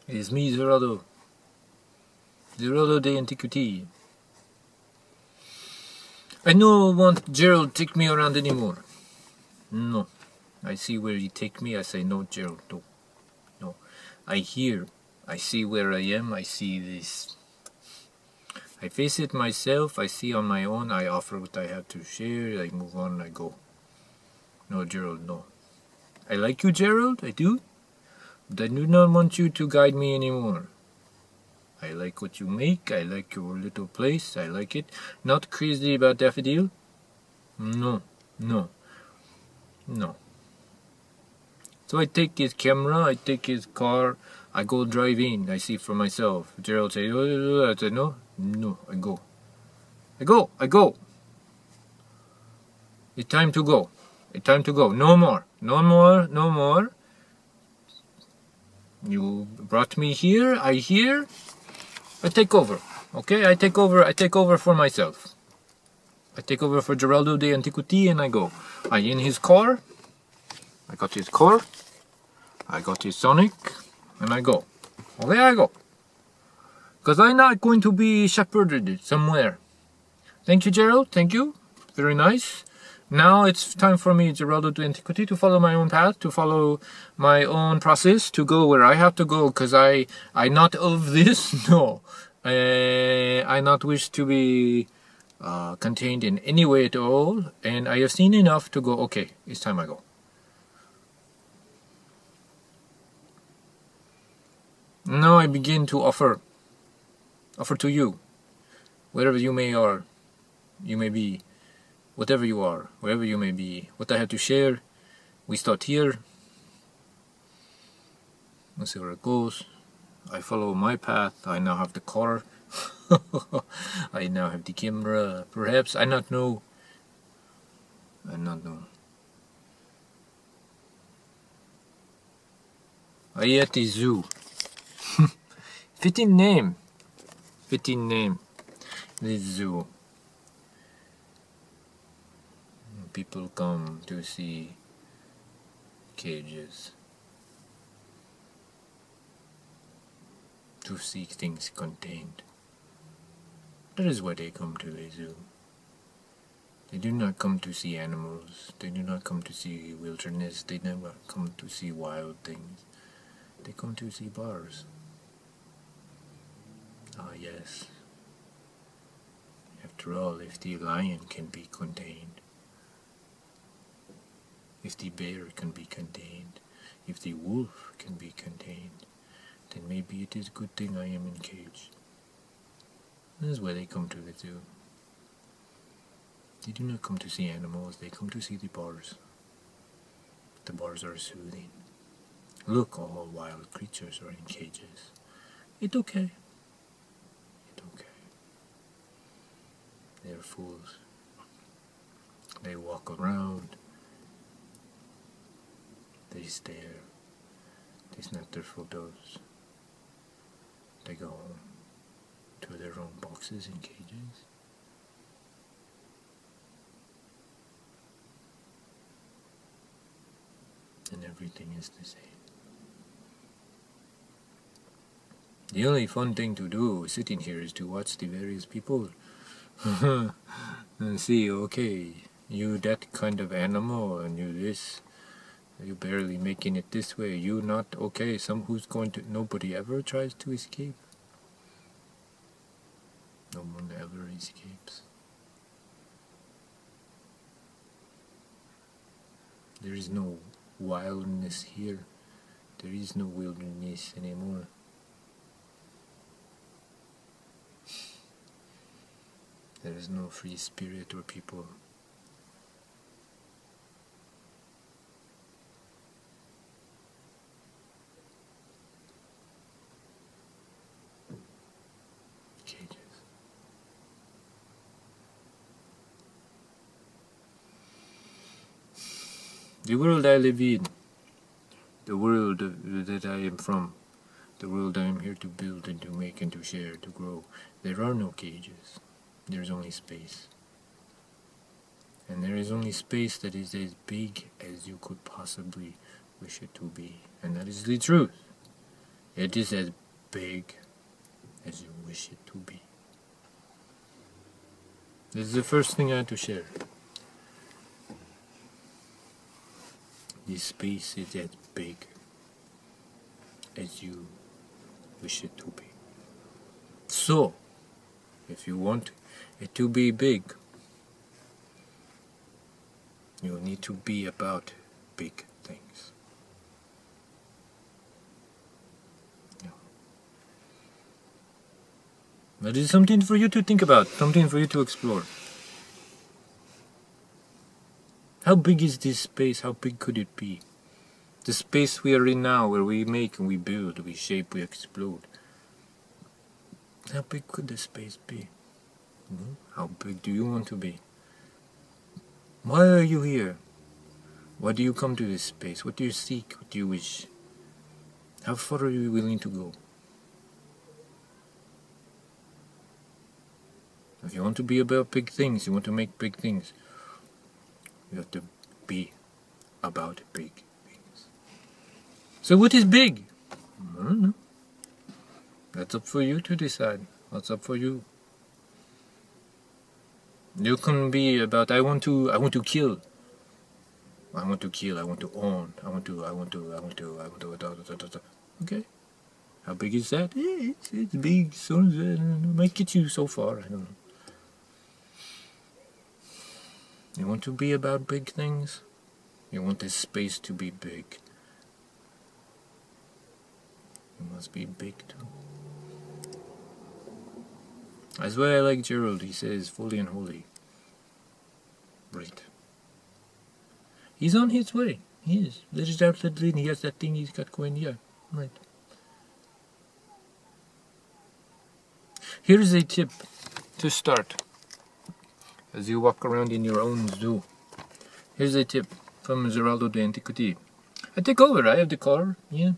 It's me, Geraldo. Geraldo de Antiquity. I don't want Gerald to take me around anymore. No. I see where you take me. I say, no, Gerald, no. No. I hear. I see where I am. I see this. I face it myself. I see on my own. I offer what I have to share. I move on. I go. No, Gerald, no. I like you, Gerald. I do. But I do not want you to guide me anymore. I like what you make. I like your little place. I like it. Not crazy about Daffodil? No. No. No. So I take his camera. I take his car. I go driving. I see for myself. Gerald says, I said, no. No. I go. I go. I go. It's time to go. It's time to go. No more. No more. No more. You brought me here. I hear. I take over. Okay? I take over. I take over for myself. I take over for Geraldo de Antiquity and I go. I in his car. I got his car. I got his Sonic. And I go. Okay, I go. Because I'm not going to be shepherded somewhere. Thank you, Gerald. Thank you. Very nice. Now it's time for me, Geraldo de Antiquity, to follow my own path, to follow my own process, to go where I have to go, because I not of this, no. I not wish to be contained in any way at all, and I have seen enough to go, okay, it's time I go. Now I begin to offer to you, wherever you may be, whatever you are, wherever you may be, what I have to share. We start here. Let's see where it goes. I follow my path. I now have the car. I now have the camera. Perhaps. I not know. I not know. I at the zoo. Fitting name. Fitting name. The zoo. People come to see cages, to see things contained. That is why they come to the zoo. They do not come to see animals. They do not come to see wilderness. They never come to see wild things. They come to see bars. Ah, yes. After all, if the lion can be contained, if the bear can be contained, if the wolf can be contained, then maybe it is a good thing I am in cage. That is why they come to the zoo. They do not come to see animals, they come to see the bars. The bars are soothing. Look, all wild creatures are in cages. It's okay. It's okay. They're fools. They walk around. They stare. They snap their photos. They go home to their own boxes and cages. And everything is the same. The only fun thing to do sitting here is to watch the various people and see, okay, you that kind of animal and you this. You barely making it this way. You not okay. Nobody ever tries to escape. No one ever escapes. There is no wildness here. There is no wilderness anymore. There is no free spirit or people. Cages. The world I live in, the world that I am from, the world I am here to build and to make and to share, to grow, there are no cages. There is only space. And there is only space that is as big as you could possibly wish it to be. And that is the truth. It is as big as you wish it to be. This is the first thing I had to share. This space is as big as you wish it to be. So, if you want it to be big, you need to be about big things. Yeah. That is something for you to think about, something for you to explore. How big is this space? How big could it be? The space we are in now, where we make and we build, we shape, we explode. How big could this space be? How big do you want to be? Why are you here? Why do you come to this space? What do you seek? What do you wish? How far are you willing to go? If you want to be about big things, you want to make big things, you have to be about big things. So what is big? I don't know. That's up for you to decide. That's up for you. You can be about I want to kill. I want to kill, I want to own, I want to. Okay. How big is that? It's big, so it might get you so far, I don't know. You want to be about big things? You want this space to be big. It must be big too. That's why I like Gerald. He says fully and wholly. Right. He's on his way. He is. There's outlet lead. He has that thing he's got going. Yeah. Right. Here's a tip to start as you walk around in your own zoo. Here's a tip from Geraldo de Antiquity. I take over. I have the car. Yeah,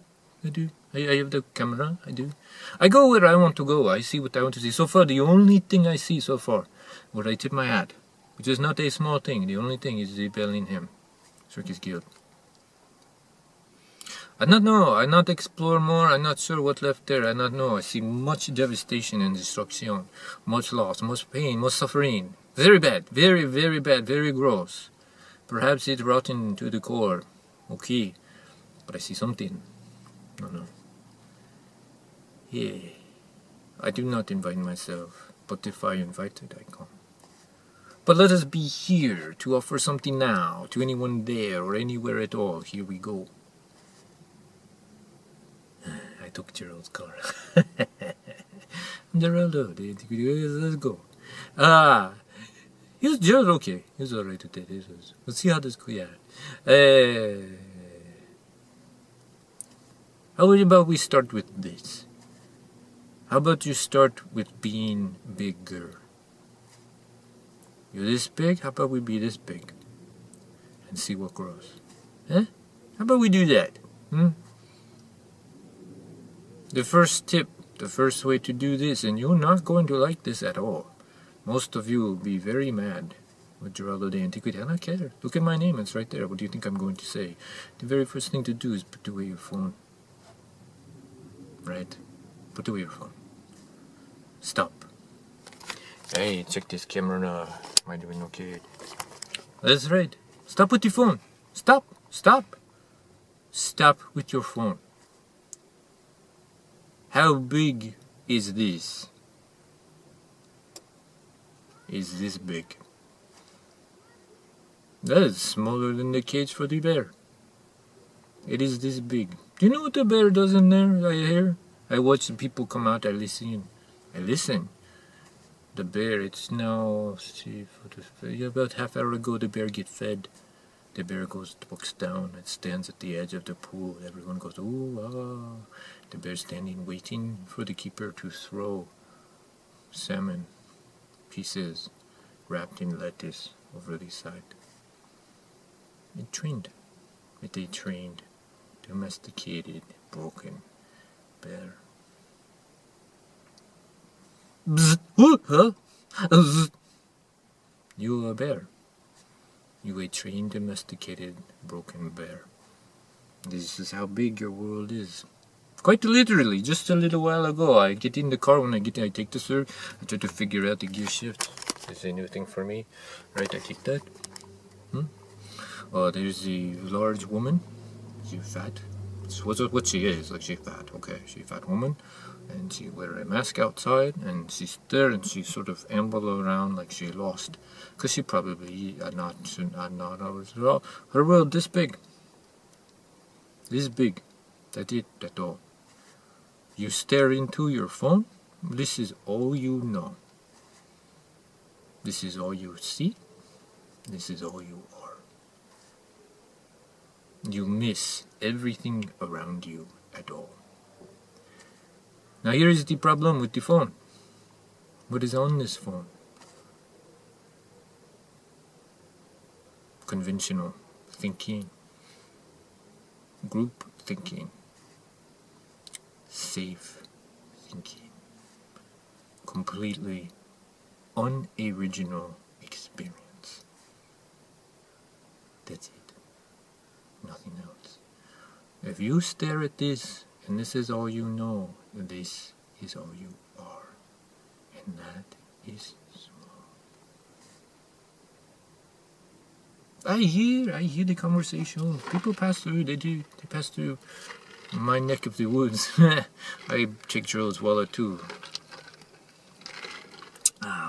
I do. I have the camera. I do. I go where I want to go. I see what I want to see. So far, the only thing I see so far, where I tip my hat, which is not a small thing. The only thing is the Bellingham Circus Guild. I not know. I not explore more. I'm not sure what left there. I not know. I see much devastation and destruction, much loss, much pain, much suffering. Very bad. Very, very bad. Very gross. Perhaps it's rotten to the core. Okay. But I see something. No. Yeah. I do not invite myself. But if I invited, I come. But let us be here to offer something now to anyone there or anywhere at all. Here we go. I took Gerald's car. Geraldo, let's go. Here's Gerald. Okay, he's alright with that. Let's see how this goes. Yeah. How about we start with this? How about you start with being bigger? You're this big, how about we be this big? And see what grows. Huh? How about we do that? The first tip, the first way to do this, and you're not going to like this at all. Most of you will be very mad with Geraldo de Antiquity. I don't care. Look at my name, it's right there. What do you think I'm going to say? The very first thing to do is put away your phone. Right? Put away your phone. Stop. Hey, check this camera now. Am I doing okay? That's right. Stop with your phone. Stop. Stop with your phone. How big is this? Is this big? That is smaller than the cage for the bear. It is this big. Do you know what the bear does in there? I hear. I watch the people come out. I listen. The bear, it's now, about half hour ago, the bear get fed. The bear walks down and stands at the edge of the pool. Everyone goes, ooh, ah. The bear's standing, waiting for the keeper to throw salmon pieces wrapped in lettuce over the side. It trained. It's a trained, domesticated, broken bear. Bzz, huh? Bzz. You a bear. You a trained, domesticated, broken bear. This is how big your world is. Quite literally, just a little while ago, I get in the car. When I take the serve. I try to figure out the gear shift. This is a new thing for me, right? I take that. There's a large woman. She's fat. What she is, like she's fat. Okay, she's a fat woman, and she wear a mask outside, and she's there, and she sort of amble around like she lost, cause she probably not her world this big. That's it. That's all. You stare into your phone. This is all you know. This is all you see. This is all you are. You miss everything around you at all. Now here is the problem with the phone. What is on this phone? Conventional thinking. Group thinking. Safe thinking. Completely unoriginal experience. That's it. Nothing else. If you stare at this, and this is all you know, this is all you are. And that is small. I hear the conversation. People pass through, they pass through my neck of the woods. I check Gerald's wallet too.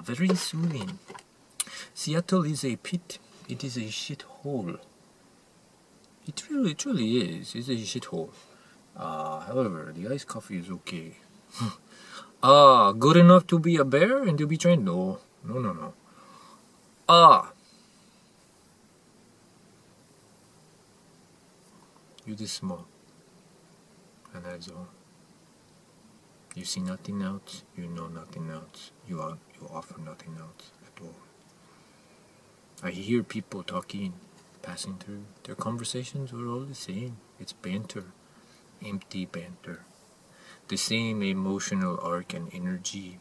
Very soothing. Seattle is a pit. It is a shithole. It truly is. It's a shithole. However, the iced coffee is okay. Good enough to be a bear and to be trained? No. You this small. And that is all. You see nothing else, you know nothing else, you offer nothing else at all. I hear people talking, passing through. Their conversations are all the same. It's banter, empty banter. The same emotional arc and energy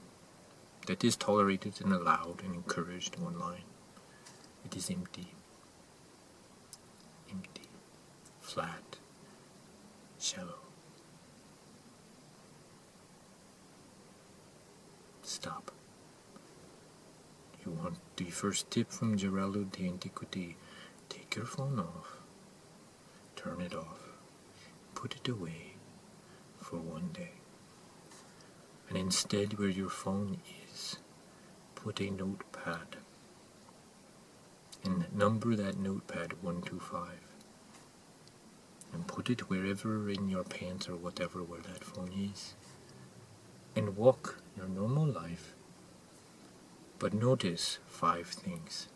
that is tolerated and allowed and encouraged online. It is empty. Empty. Flat. Shallow. Stop. You want the first tip from Geraldo de Antiquity? Take your phone off. Turn it off. Put it away for one day. And instead, where your phone is, put a notepad. And number that notepad 1 to 5. And put it wherever in your pants or whatever where that phone is. And walk your normal life, but notice 5 things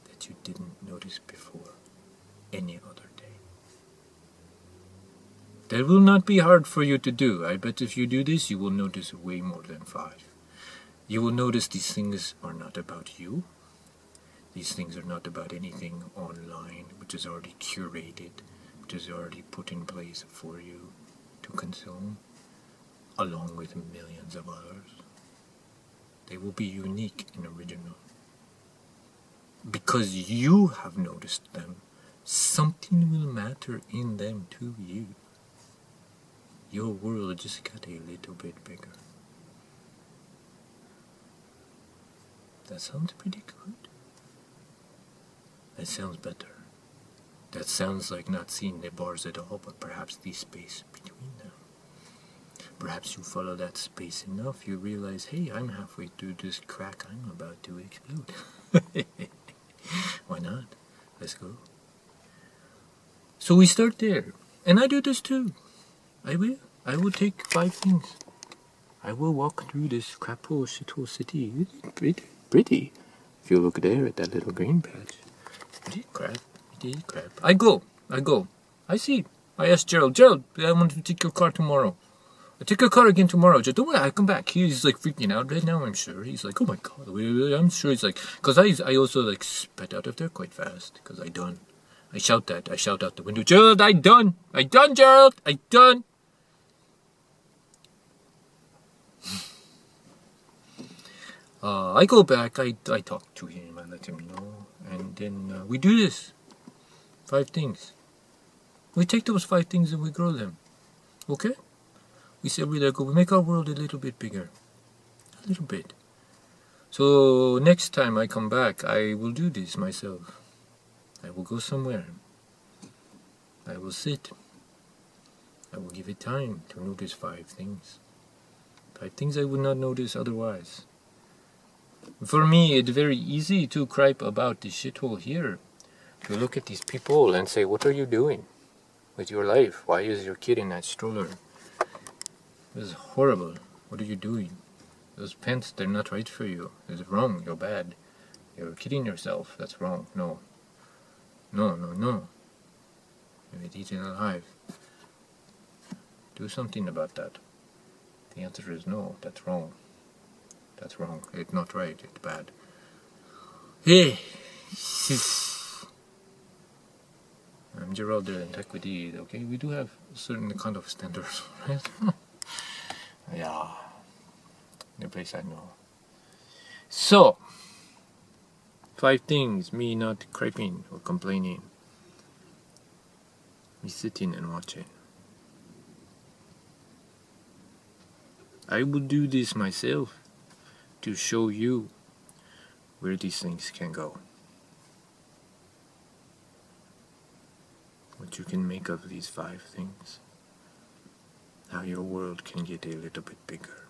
that you didn't notice before any other day. That will not be hard for you to do. I bet if you do this, you will notice way more than 5. You will notice these things are not about you. These things are not about anything online, which is already curated, which is already put in place for you to consume, along with millions of others. They will be unique and original. Because you have noticed them, something will matter in them to you. Your world just got a little bit bigger. That sounds pretty good. That sounds better. That sounds like not seeing the bars at all, but perhaps the space between them. Perhaps you follow that space enough, you realize, hey, I'm halfway through this crack, I'm about to explode. Why not? Let's go. So we start there. And I do this too. I will. I will take 5 things. I will walk through this crap-hole, shithole city. Pretty. If you look there at that little green patch. It is crap. I go. I see. I asked Gerald, I want to take your car tomorrow. I take your car again tomorrow. Just don't worry, I come back. He's like freaking out right now, I'm sure. He's like, oh my god. I'm sure he's like, because I also like spat out of there quite fast. Because I done. I shout out the window, Gerald, I done, Gerald, I done. I go back, I talk to him, I let him know. And then we do this. 5 things. We take those 5 things and we grow them. Okay? We say every day, we make our world a little bit bigger. A little bit. So next time I come back, I will do this myself. I will go somewhere. I will sit. I will give it time to notice 5 things. 5 things I would not notice otherwise. For me, it's very easy to gripe about this shithole here. To look at these people and say, what are you doing with your life? Why is your kid in that stroller? This is horrible. What are you doing? Those pants, they're not right for you. It's wrong. You're bad. You're kidding yourself. That's wrong. No. No, no, no. You're eating alive. Do something about that. The answer is no. That's wrong. That's wrong. It's not right. It's bad. Hey! I'm Geraldo de Antiquity. Okay, we do have certain kind of standards, right? Yeah. The place I know. So, 5 things. Me not criping or complaining. Me sitting and watching. I will do this myself to show you where these things can go. What you can make of these 5 things. How your world can get a little bit bigger.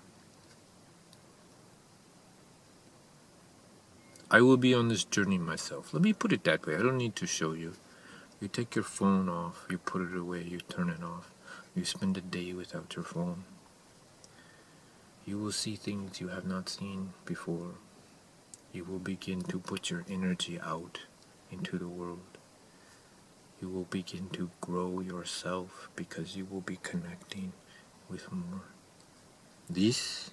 I will be on this journey myself. Let me put it that way. I don't need to show you. You take your phone off, you put it away, you turn it off. You spend a day without your phone. You will see things you have not seen before. You will begin to put your energy out into the world. You will begin to grow yourself because you will be connecting with more. This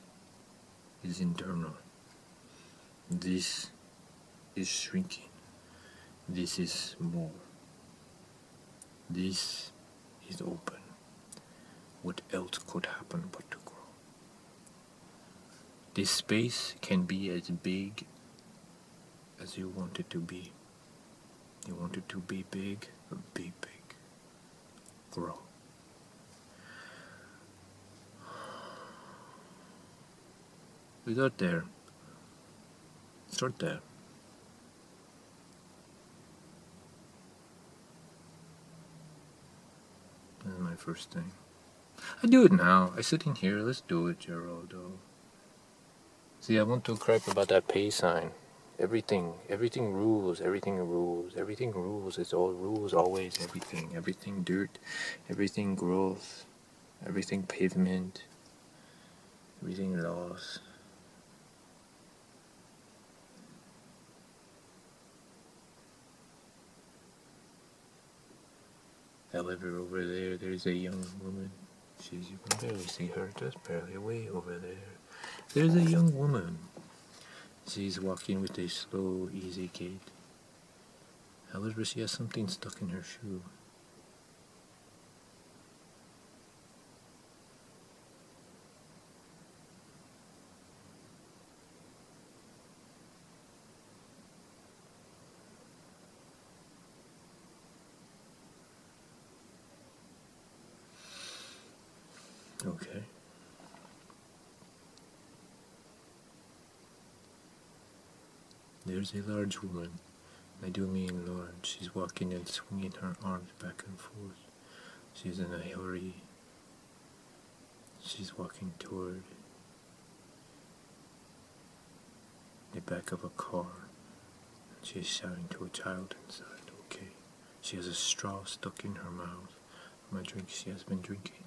is internal. This is shrinking. This is more. This is open. What else could happen but to grow? This space can be as big as you want it to be. You want it to be big, be big. Grow. Without there. Start there. This is my first thing. I do it now. I sit in here. Let's do it, Geraldo. See, I want to gripe about that pay sign. Everything rules, everything rules. It's all rules, always, everything dirt, everything growth, everything pavement, everything laws. However, over there's a young woman. You can barely see her, just barely way over there. There's a young woman. She's walking with a slow, easy gait. However, she has something stuck in her shoe. Okay. There's a large woman. I do mean large. She's walking and swinging her arms back and forth. She's in a hurry. She's walking toward the back of a car. She's shouting to a child inside. Okay. She has a straw stuck in her mouth from a drink she has been drinking.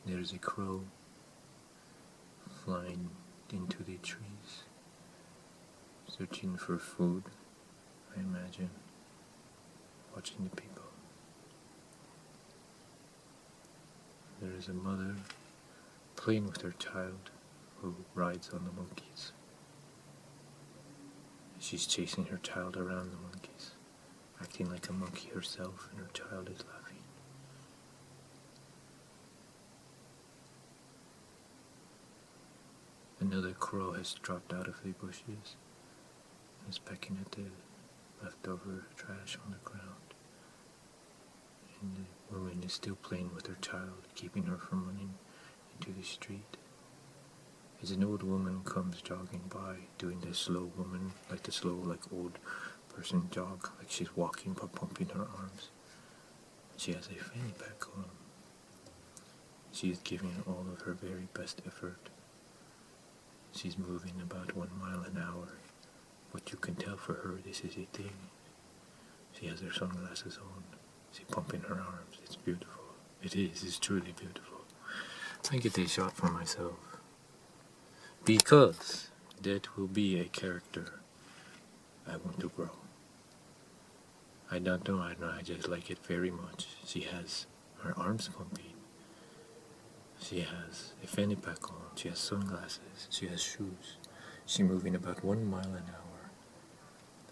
There's a crow flying into the trees, searching for food, I imagine, watching the people. There is a mother playing with her child who rides on the monkeys. She's chasing her child around the monkeys, acting like a monkey herself, and her child is laughing. Another crow has dropped out of the bushes and is pecking at the leftover trash on the ground. And the woman is still playing with her child, keeping her from running into the street. As an old woman comes jogging by, doing the slow woman, like the slow, old person jog, like she's walking but pumping her arms. She has a fanny pack on. She is giving all of her very best effort. She's moving about 1 mile an hour. But you can tell for her this is a thing. She has her sunglasses on. She's pumping her arms. It's beautiful. It is. It's truly beautiful. I get a shot for myself. Because that will be a character I want to grow. I don't know. I just like it very much. She has her arms pumping. She has a fanny pack on. She has sunglasses. She has shoes. She's moving about 1 mile an hour.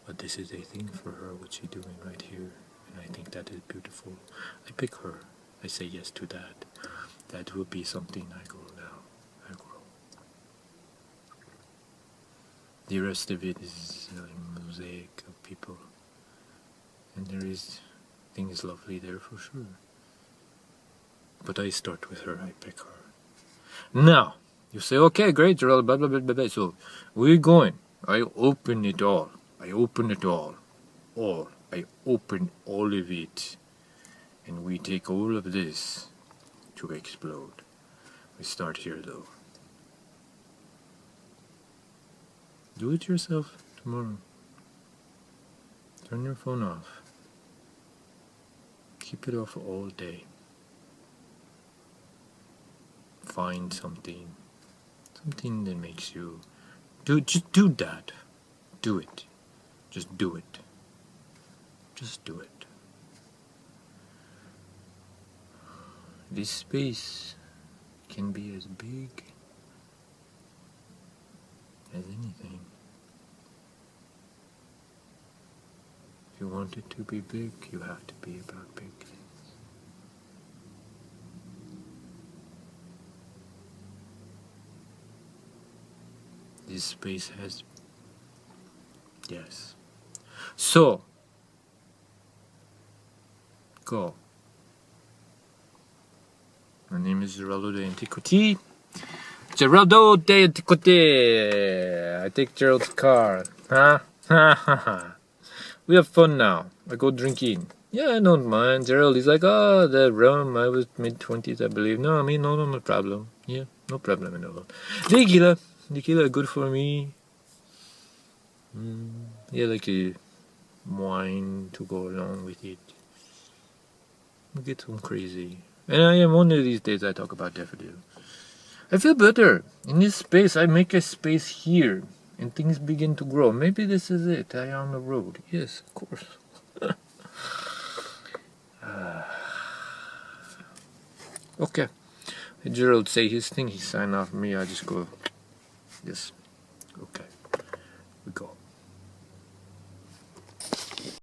But this is a thing for her, what she's doing right here. And I think that is beautiful. I pick her. I say yes to that. That will be something I grow now. I grow. The rest of it is a mosaic of people. And there is things lovely there for sure. But I start with her, I pick her. Now, you say, okay, great, Geraldo, blah, blah, blah, blah, blah. So, we're going. I open it all. I open it all. I open all of it. And we take all of this to explode. We start here, though. Do it yourself tomorrow. Turn your phone off. Keep it off all day. Find something that makes you just do that. Do it. Just do it. Just do it. This space can be as big as anything. If you want it to be big, you have to be about big things. This space has... Yes. So, go. My name is Geraldo de Antiquity. Geraldo de Antiquity! I take Gerald's car. Huh? Ha ha ha. We have fun now. I go drinking. Yeah, I don't mind. Gerald is like, oh, the rum. I was mid-20s, I believe. No, I mean, no problem. Yeah, no problem at all. Tequila, good for me. Yeah, like a wine to go along with it. Get some crazy. And I am one of these days I talk about daffodil. I feel better. In this space, I make a space here. And things begin to grow. Maybe this is it. I am on the road. Yes, of course. Okay. Gerald say his thing. He sign off me. I just go. Yes. Okay. We go.